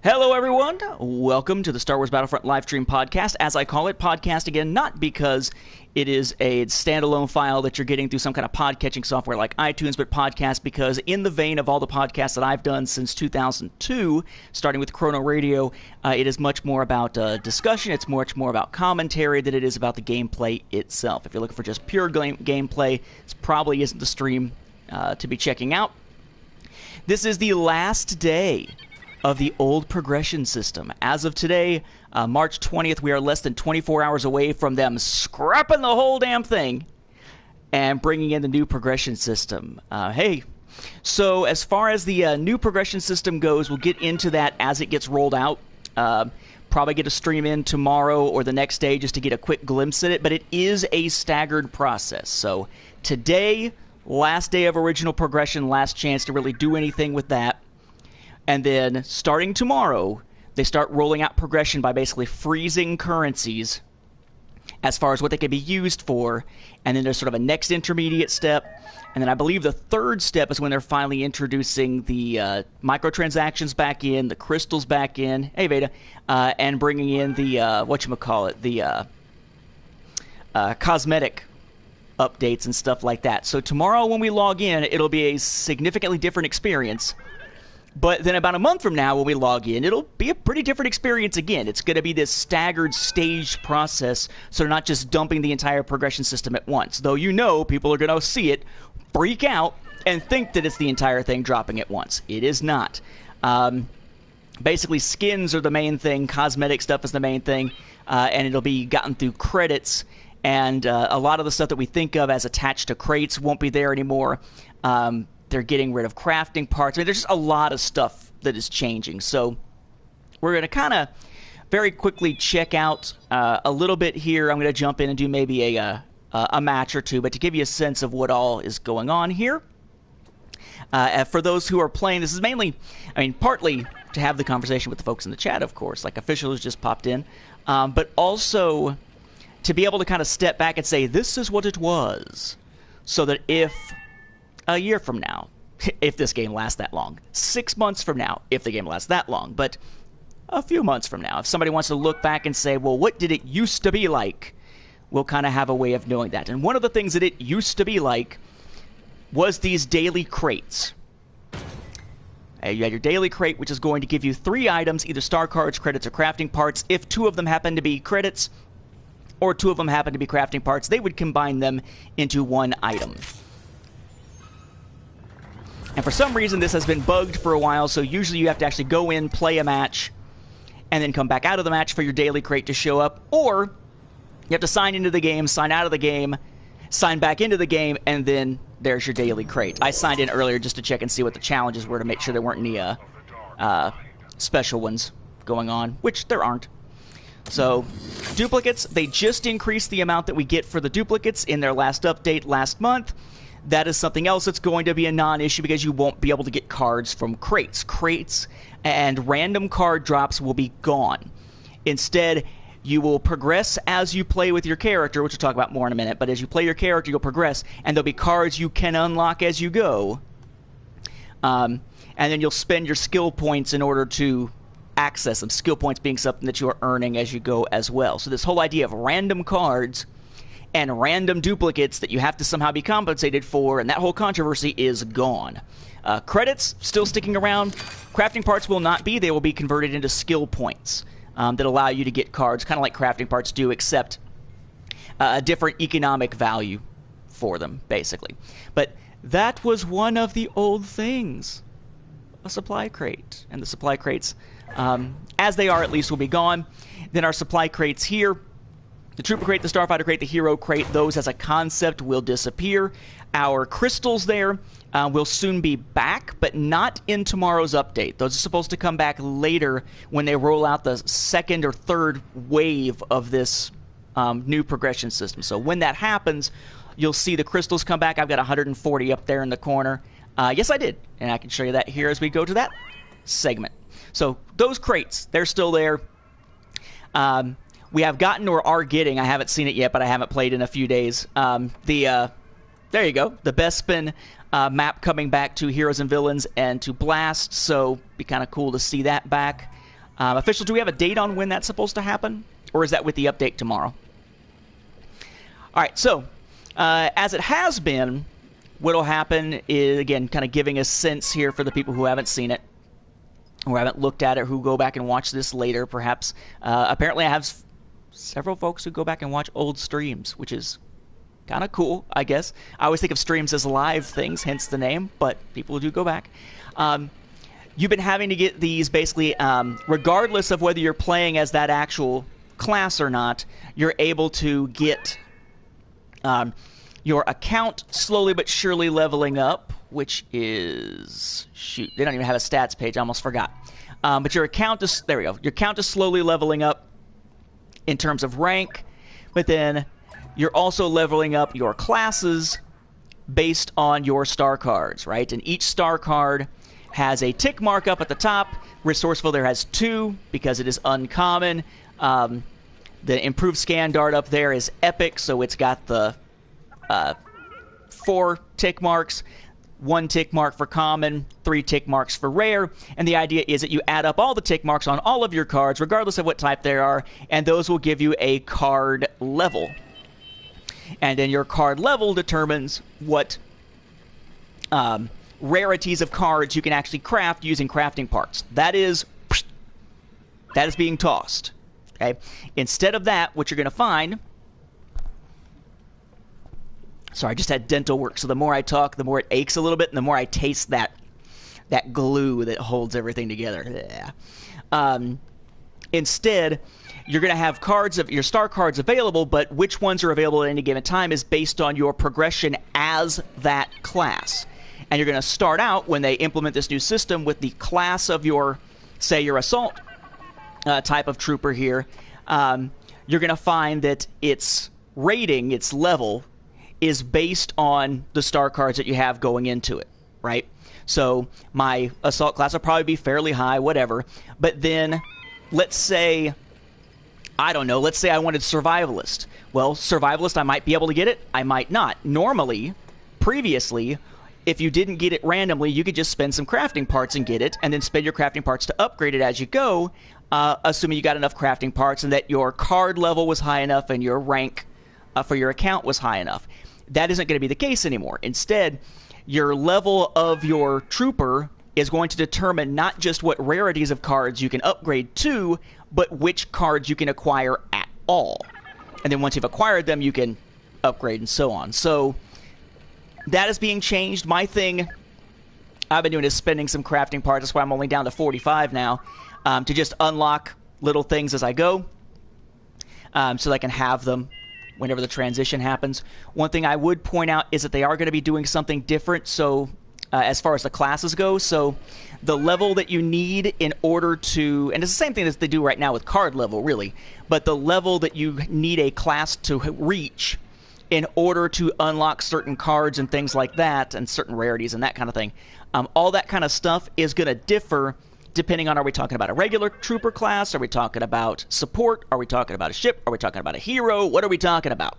Hello, everyone. Welcome to the Star Wars Battlefront Livestream podcast. As I call it, podcast again, not because it is a standalone file that you're getting through some kind of podcatching software like iTunes, but podcast because in the vein of all the podcasts that I've done since 2002, starting with Chrono Radio, it is much more about discussion. It's much more about commentary than it is about the gameplay itself. If you're looking for just pure gameplay, this probably isn't the stream to be checking out. This is the last day of the old progression system. As of today, March 20th, we are less than 24 hours away from them scrapping the whole damn thing and bringing in the new progression system. So as far as the new progression system goes, we'll get into that as it gets rolled out. Probably get a stream in tomorrow or the next day just to get a quick glimpse at it, but it is a staggered process. So today, last day of original progression, last chance to really do anything with that. And then, starting tomorrow, they start rolling out progression by basically freezing currencies as far as what they can be used for. And then there's sort of a next intermediate step. And then I believe the third step is when they're finally introducing the microtransactions back in, the crystals back in, hey Veda, and bringing in the, cosmetic updates and stuff like that. So tomorrow when we log in, it'll be a significantly different experience. But then about a month from now, when we log in, it'll be a pretty different experience again. It's going to be this staggered, staged process, so they're not just dumping the entire progression system at once. Though you know people are going to see it, freak out, and think that it's the entire thing dropping at once. It is not. Basically, skins are the main thing. Cosmetic stuff is the main thing. And it'll be gotten through credits. And a lot of the stuff that we think of as attached to crates won't be there anymore. They're getting rid of crafting parts. I mean, there's just a lot of stuff that is changing. So we're going to kind of very quickly check out a little bit here. I'm going to jump in and do maybe a match or two, but to give you a sense of what all is going on here. For those who are playing, this is mainly, partly to have the conversation with the folks in the chat, of course, like Official has just popped in, but also to be able to kind of step back and say, this is what it was, so that if a year from now, if this game lasts that long, 6 months from now, if the game lasts that long, but a few months from now, if somebody wants to look back and say, well, what did it used to be like, we'll kind of have a way of knowing that. And one of the things that it used to be like was these daily crates. You had your daily crate, which is going to give you 3 items, either star cards, credits, or crafting parts. If 2 of them happen to be credits, or 2 of them happen to be crafting parts, they would combine them into 1 item. And for some reason, this has been bugged for a while, so usually you have to actually go in, play a match, and then come back out of the match for your daily crate to show up. Or you have to sign into the game, sign out of the game, sign back into the game, and then there's your daily crate. I signed in earlier just to check and see what the challenges were to make sure there weren't any special ones going on, which there aren't. So, duplicates, they just increased the amount that we get for the duplicates in their last update last month. That is something else that's going to be a non-issue because you won't be able to get cards from crates. Crates and random card drops will be gone. Instead, you will progress as you play with your character, which we'll talk about more in a minute, but as you play your character, you'll progress, and there'll be cards you can unlock as you go. And then you'll spend your skill points in order to access them. Skill points being something that you are earning as you go as well. So this whole idea of random cards and random duplicates that you have to somehow be compensated for, and that whole controversy is gone. Credits still sticking around. Crafting parts will not be. They will be converted into skill points that allow you to get cards, kind of like crafting parts do, except a different economic value for them, basically. But that was one of the old things. A supply crate. And the supply crates, as they are at least, will be gone. Then our supply crates here, the Trooper Crate, the Starfighter Crate, the Hero Crate, those as a concept will disappear. Our crystals there will soon be back, but not in tomorrow's update. Those are supposed to come back later when they roll out the second or third wave of this new progression system. So when that happens, you'll see the crystals come back. I've got 140 up there in the corner. Yes, I did, and I can show you that here as we go to that segment. So those crates, they're still there. We have gotten or are getting, I haven't seen it yet, but I haven't played in a few days, there you go, the Bespin map coming back to Heroes and Villains and to Blast, so be kind of cool to see that back. Official, do we have a date on when that's supposed to happen? Or is that with the update tomorrow? All right, so as it has been, what will happen is, again, kind of giving a sense here for the people who haven't seen it, who haven't looked at it, who go back and watch this later, perhaps. Apparently I have several folks who go back and watch old streams, which is kind of cool, I guess. I always think of streams as live things, hence the name, but people do go back. You've been having to get these basically, regardless of whether you're playing as that actual class or not, you're able to get your account slowly but surely leveling up, which is, shoot, they don't even have a stats page, I almost forgot. But your account is, there we go, your account is slowly leveling up in terms of rank, but then you're also leveling up your classes based on your star cards, right? And each star card has a tick mark up at the top. Resourceful there has 2 because it is uncommon. The improved scan dart up there is epic, so it's got the 4 tick marks, 1 tick mark for common, 3 tick marks for rare, and the idea is that you add up all the tick marks on all of your cards, regardless of what type they are, and those will give you a card level. And then your card level determines what rarities of cards you can actually craft using crafting parts. That is being tossed. Okay? Instead of that, what you're going to find... Sorry, I just had dental work, so the more I talk, the more it aches a little bit, and the more I taste that glue that holds everything together. Yeah. Instead, you're going to have cards of your star cards available, but which ones are available at any given time is based on your progression as that class. And you're going to start out, when they implement this new system, with the class of your, say, your assault type of trooper here. You're going to find that its rating, its level, is based on the star cards that you have going into it, right? So my assault class will probably be fairly high, whatever. But then, let's say, I don't know, let's say I wanted Survivalist. Well, Survivalist, I might be able to get it, I might not. Normally, previously, if you didn't get it randomly, you could just spend some crafting parts and get it, and then spend your crafting parts to upgrade it as you go, assuming you got enough crafting parts and that your card level was high enough and your rank for your account was high enough. That isn't going to be the case anymore. Instead, your level of your trooper is going to determine not just what rarities of cards you can upgrade to, but which cards you can acquire at all. And then once you've acquired them, you can upgrade and so on. So that is being changed. My thing I've been doing is spending some crafting parts. That's why I'm only down to 45 now, to just unlock little things as I go, so that I can have them whenever the transition happens. One thing I would point out is that they are going to be doing something different, so as far as the classes go. So the level that you need in order to, and it's the same thing as they do right now with card level, really, but the level that you need a class to reach in order to unlock certain cards and things like that, and certain rarities and that kind of thing, all that kind of stuff is going to differ depending on, are we talking about a regular trooper class? Are we talking about support? Are we talking about a ship? Are we talking about a hero? What are we talking about?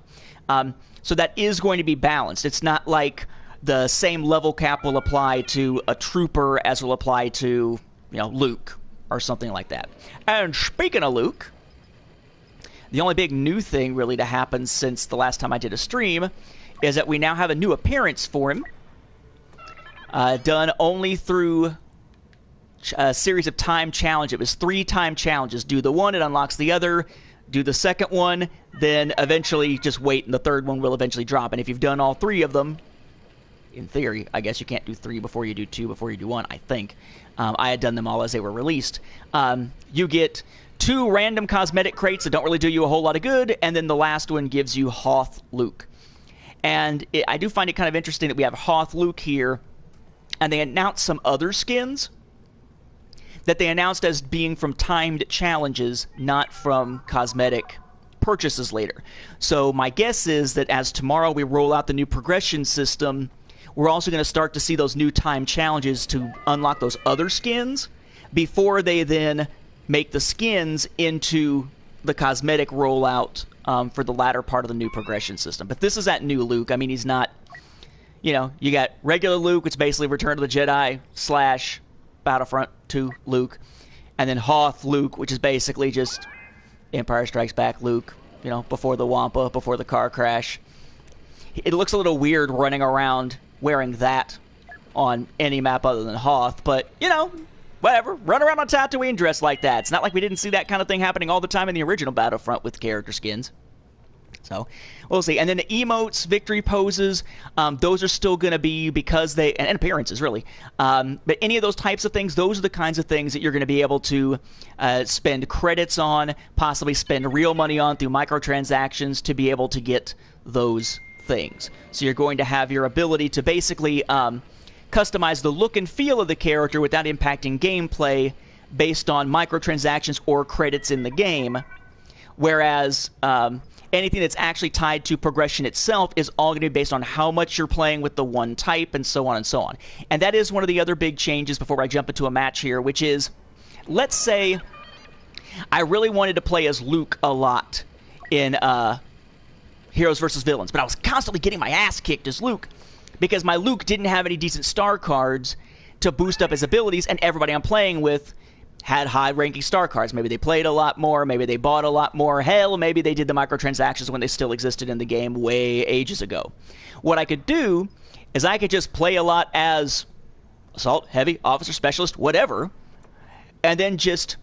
So that is going to be balanced. It's not like the same level cap will apply to a trooper as will apply to, Luke or something like that. And speaking of Luke, the only big new thing really to happen since the last time I did a stream is that we now have a new appearance for him, done only through a series of time challenge. It was 3 time challenges. Do the one, it unlocks the other. Do the second one, then eventually just wait, and the third one will eventually drop. And if you've done all 3 of them, in theory, I guess you can't do 3 before you do 2, before you do 1, I think. I had done them all as they were released. You get 2 random cosmetic crates that don't really do you a whole lot of good, and then the last one gives you Hoth Luke. And I do find it kind of interesting that we have Hoth Luke here, and they announced some other skins that they announced as being from timed challenges, not from cosmetic purchases later. So my guess is that as tomorrow we roll out the new progression system, we're also going to start to see those new time challenges to unlock those other skins before they then make the skins into the cosmetic rollout for the latter part of the new progression system. But this is that new Luke. I mean, he's not, you got regular Luke, which is basically Return of the Jedi / Battlefront 2 Luke. and then Hoth Luke, which is basically just Empire Strikes Back Luke, you know, before the Wampa, before the car crash. It looks a little weird running around wearing that on any map other than Hoth, but, you know, whatever. Run around on Tatooine dressed like that. It's not like we didn't see that kind of thing happening all the time in the original Battlefront with character skins. So, we'll see. And then the emotes, victory poses, those are still going to be because they... And appearances, really. But any of those types of things, those are the kinds of things that you're going to be able to spend credits on, possibly spend real money on through microtransactions to be able to get those things. So you're going to have your ability to basically customize the look and feel of the character without impacting gameplay based on microtransactions or credits in the game. Whereas... anything that's actually tied to progression itself is all going to be based on how much you're playing with the one type and so on and so on. And that is one of the other big changes before I jump into a match here, which is, let's say I really wanted to play as Luke a lot in Heroes vs. Villains, but I was constantly getting my ass kicked as Luke because my Luke didn't have any decent star cards to boost up his abilities, and everybody I'm playing with had high-ranking star cards. Maybe they played a lot more, maybe they bought a lot more. Hell, maybe they did the microtransactions when they still existed in the game way ages ago. What I could do is I could just play a lot as Assault, Heavy, Officer, Specialist, whatever, and then just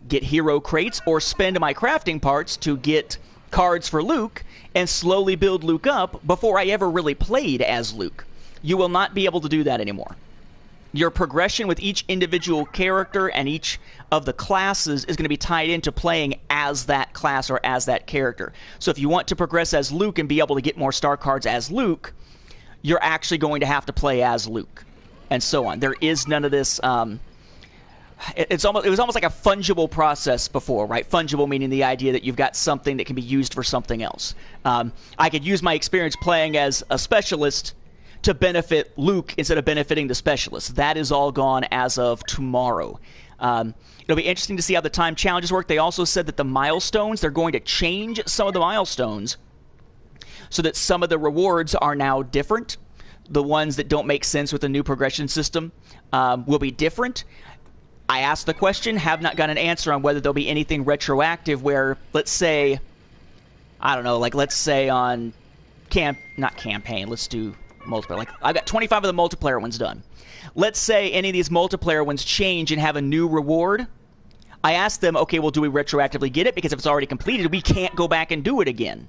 get hero crates or spend my crafting parts to get cards for Luke and slowly build Luke up before I ever really played as Luke. You will not be able to do that anymore. Your progression with each individual character and each of the classes is going to be tied into playing as that class or as that character. So if you want to progress as Luke and be able to get more star cards as Luke, you're actually going to have to play as Luke, and so on. There is none of this... it was almost like a fungible process before, right? Fungible meaning the idea that you've got something that can be used for something else. I could use my experience playing as a specialist to benefit Luke instead of benefiting the specialist. That is all gone as of tomorrow. It'll be interesting to see how the time challenges work. They also said that the milestones, they're going to change some of the milestones so that some of the rewards are now different. The ones that don't make sense with the new progression system will be different. I asked the question, have not got an answer on whether there'll be anything retroactive where, let's say, I don't know, like let's say on not campaign, let's do multiplayer. Like I've got 25 of the multiplayer ones done. Let's say any of these multiplayer ones change and have a new reward. I asked them, okay, well, do we retroactively get it? Because if it's already completed, we can't go back and do it again.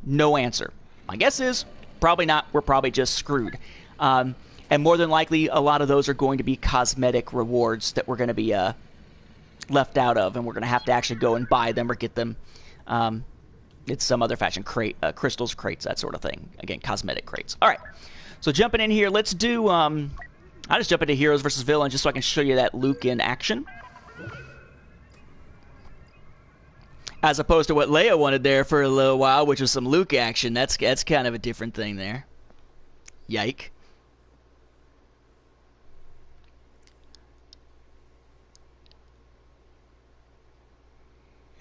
No answer. My guess is probably not. We're probably just screwed. And more than likely, a lot of those are going to be cosmetic rewards that we're going to be left out of, and we're going to have to actually go and buy them or get them. It's some other fashion, crystals, crates, that sort of thing. Again, cosmetic crates. All right, so jumping in here, let's do... I'll just jump into Heroes vs. Villains just so I can show you that Luke in action. As opposed to what Leia wanted there for a little while, which was some Luke action. That's kind of a different thing there. Yike.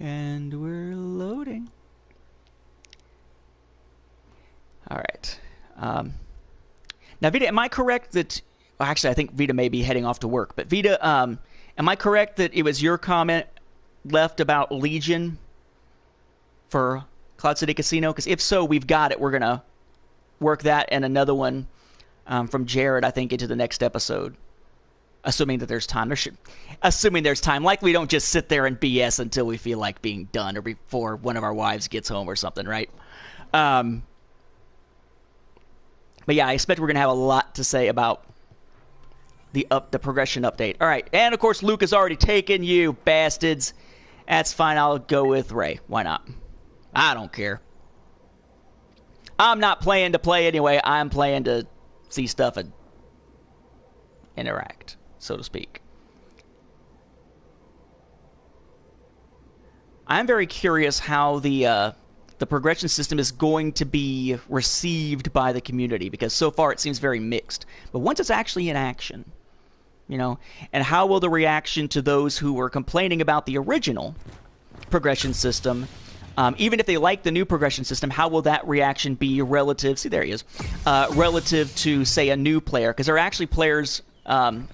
And we're loading. All right. Now, Vita, am I correct that... Well, actually, I think Vita may be heading off to work. But Vita, am I correct that it was your comment left about Legion for Cloud City Casino? Because if so, we've got it. We're going to work that and another one from Jared, I think, into the next episode. Assuming that there's time. Assuming there's time. Like we don't just sit there and BS until we feel like being done or before one of our wives gets home or something, right? But yeah, I expect we're going to have a lot to say about the progression update. All right, and of course Luke has already taken you, bastards. That's fine, I'll go with Rey. Why not? I don't care. I'm not playing to play anyway. I'm playing to see stuff and interact, so to speak. I'm very curious how the progression system is going to be received by the community, because so far it seems very mixed. But once it's actually in action, you know, and how will the reaction to those who were complaining about the original progression system, even if they like the new progression system, how will that reaction be relative? See, there he is. Relative to, say, a new player, because there are actually players on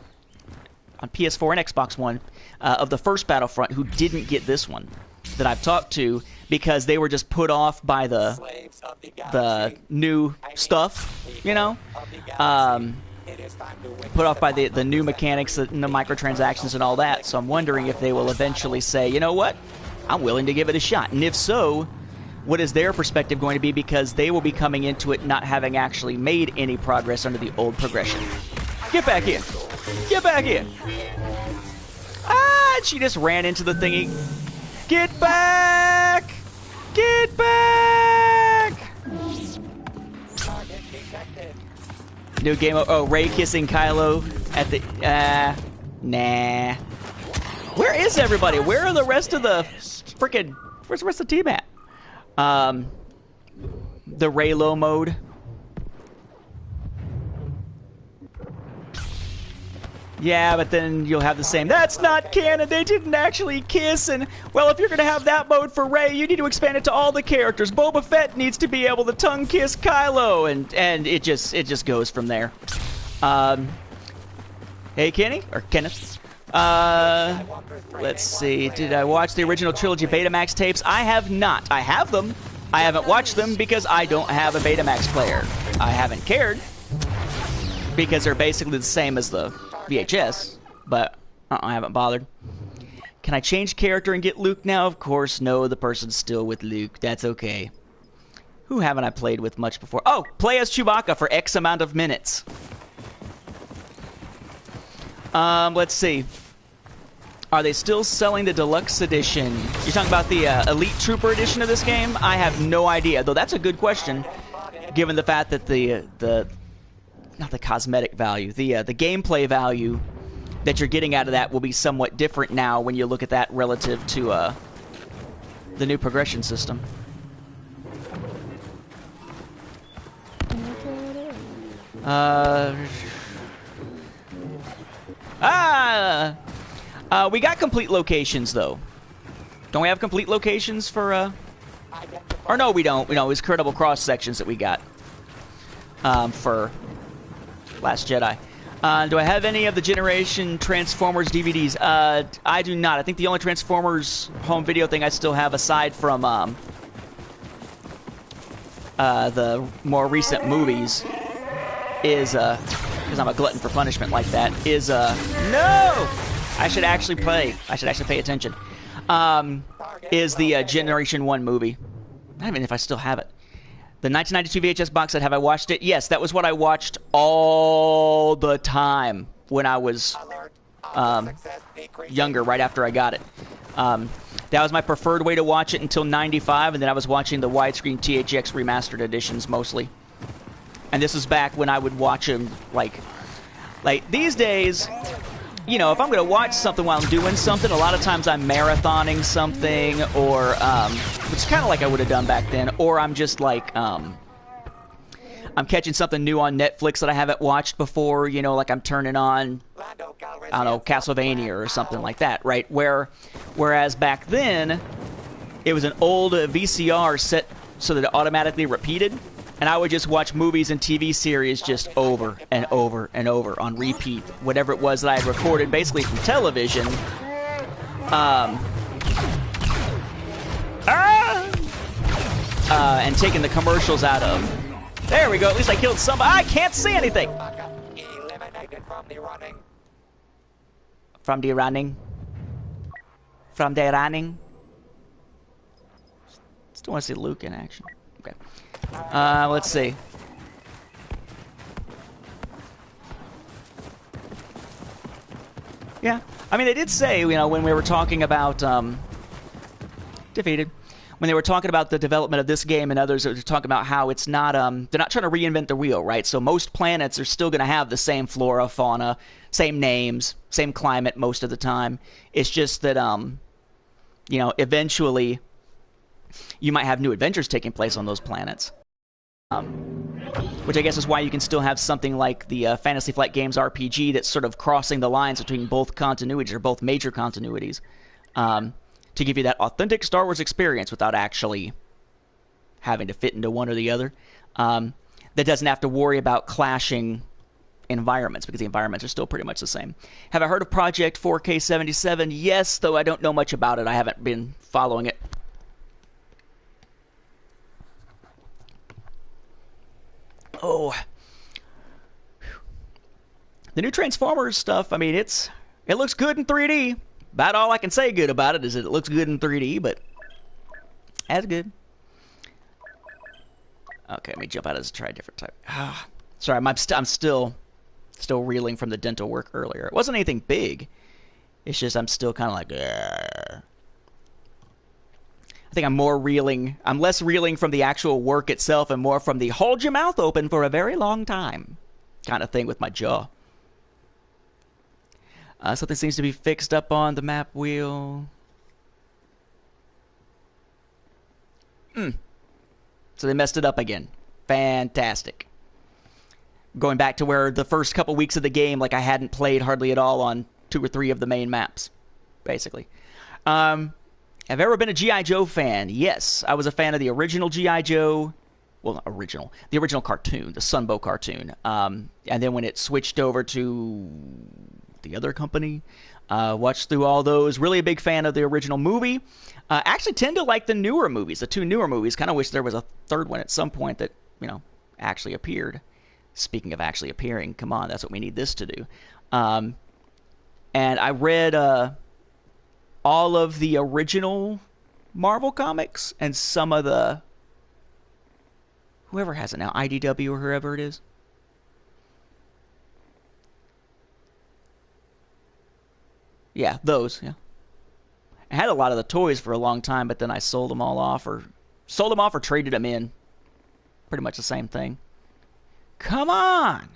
PS4 and Xbox One of the first Battlefront who didn't get this one that I've talked to because they were just put off by the new stuff, you know, put off by the new mechanics and the microtransactions and all that. So I'm wondering if they will eventually say, you know what, I'm willing to give it a shot. And if so, what is their perspective going to be, because they will be coming into it not having actually made any progress under the old progression. Get back in. Get back in. Ah, she just ran into the thingy. Get back! Get back! New game. Oh, Rey kissing Kylo at the. Nah. Where is everybody? Where are the rest of the freaking? Where's the rest of the team at? The Reylo mode. Yeah, but then you'll have the same. That's not canon. They didn't actually kiss. And well, if you're gonna have that mode for Rey, you need to expand it to all the characters. Boba Fett needs to be able to tongue kiss Kylo, and it just goes from there. Hey, Kenny or Kenneth. Let's see. Did I watch the original trilogy Betamax tapes? I have not. I have them. I haven't watched them because I don't have a Betamax player. I haven't cared because they're basically the same as the VHS, but I haven't bothered. Can I change character and get Luke now? Of course, no. The person's still with Luke. That's okay. Who haven't I played with much before? Oh, play as Chewbacca for X amount of minutes. Let's see. Are they still selling the deluxe edition? You're talking about the Elite Trooper edition of this game? I have no idea, though that's a good question, given the fact that the not the cosmetic value, the gameplay value that you're getting out of that will be somewhat different now when you look at that relative to the new progression system. We got complete locations, though. Don't we have complete locations for, or no, we don't. You know, it was credible cross sections that we got, for Last Jedi. Do I have any of the Generation Transformers DVDs? I do not. I think the only Transformers home video thing I still have, aside from, the more recent movies, is, because I'm a glutton for punishment like that, is, no! I should actually play. I should actually pay attention. Is the Generation 1 movie. I don't even know if I still have it. The 1992 VHS box set, have I watched it? Yes, that was what I watched all the time when I was younger, right after I got it. That was my preferred way to watch it until '95, and then I was watching the widescreen THX remastered editions mostly. And this was back when I would watch them, like these days, you know, if I'm going to watch something while I'm doing something, a lot of times I'm marathoning something, or, which is kind of like I would have done back then, or I'm just like, I'm catching something new on Netflix that I haven't watched before, you know, like I'm turning on, I don't know, Castlevania or something like that, right? Whereas back then, it was an old VCR set so that it automatically repeated. And I would just watch movies and TV series just over and over and over on repeat, whatever it was that I had recorded basically from television. And taking the commercials out of. There we go, at least I killed somebody. I can't see anything! From the running? From the running? Still want to see Luke in action. Okay. Let's see. Yeah, I mean, they did say, you know, when we were talking about, defeated, when they were talking about the development of this game and others, they were talking about how it's not, they're not trying to reinvent the wheel, right? So most planets are still going to have the same flora, fauna, same names, same climate most of the time. It's just that, you know, eventually you might have new adventures taking place on those planets. Which I guess is why you can still have something like the Fantasy Flight Games RPG that's sort of crossing the lines between both continuities, or both major continuities, to give you that authentic Star Wars experience without actually having to fit into one or the other. That doesn't have to worry about clashing environments, because the environments are still pretty much the same. Have I heard of Project 4K77? Yes, though I don't know much about it. I haven't been following it. Oh. The new Transformers stuff, I mean, it looks good in 3D. About all I can say good about it is that it looks good in 3D, but that's good. Okay, let me jump out and try a different type. Sorry, I'm still reeling from the dental work earlier. It wasn't anything big. It's just I'm still kind of like, Argh. I think I'm less reeling from the actual work itself and more from the hold your mouth open for a very long time kind of thing with my jaw. Something seems to be fixed up on the map wheel. So they messed it up again. Fantastic. Going back to where the first couple weeks of the game, like I hadn't played hardly at all on 2 or 3 of the main maps, basically. Have I ever been a G.I. Joe fan? Yes, I was a fan of the original G.I. Joe. Well, not original. The original cartoon, the Sunbow cartoon. And then when it switched over to the other company, watched through all those. Really a big fan of the original movie. Actually tend to like the newer movies, the 2 newer movies. Kind of wish there was a third one at some point that, actually appeared. Speaking of actually appearing, come on, that's what we need this to do. And I read all of the original Marvel comics and some of the... whoever has it now, IDW or whoever it is. Yeah, those, yeah. I had a lot of the toys for a long time, but then I sold them off or traded them in. Pretty much the same thing. Come on!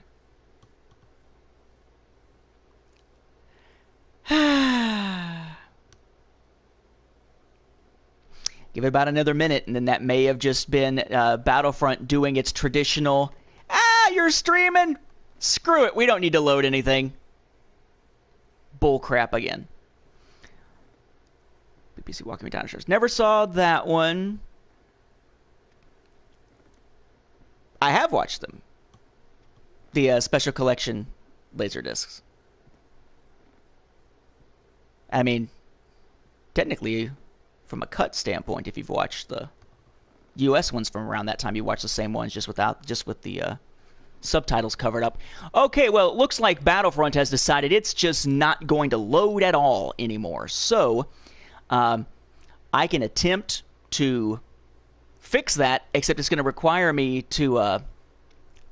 Give it about another minute, and then that may have just been Battlefront doing its traditional, you're streaming? Screw it, we don't need to load anything. Bull crap again. BBC Walking Me Dinosaurs. Never saw that one. I have watched them. The special collection Laserdiscs. I mean, technically, from a cut standpoint, if you've watched the US ones from around that time, you watch the same ones just with the subtitles covered up. Okay, well, it looks like Battlefront has decided it's just not going to load at all anymore. So, I can attempt to fix that, except it's going to require me to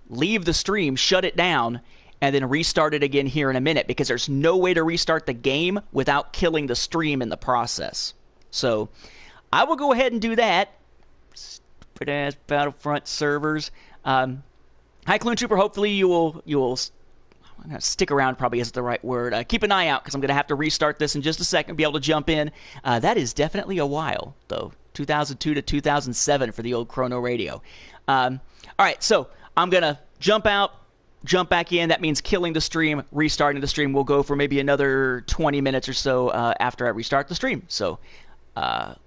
leave the stream, shut it down, and then restart it again here in a minute, because there's no way to restart the game without killing the stream in the process. So, I will go ahead and do that. Stupid-ass Battlefront servers. Hi, Clune Trooper. Hopefully you will stick around, probably isn't the right word. Keep an eye out, because I'm going to have to restart this in just a second, be able to jump in. That is definitely a while, though. 2002 to 2007 for the old Chrono Radio. All right, so I'm going to jump out, jump back in. That means killing the stream, restarting the stream. We'll go for maybe another 20 minutes or so after I restart the stream. So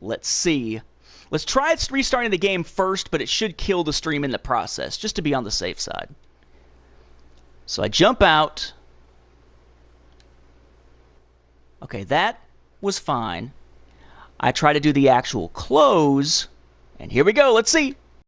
let's see. Let's try restarting the game first, but it should kill the stream in the process, just to be on the safe side. So I jump out. Okay, that was fine. I try to do the actual close, and here we go. Let's see.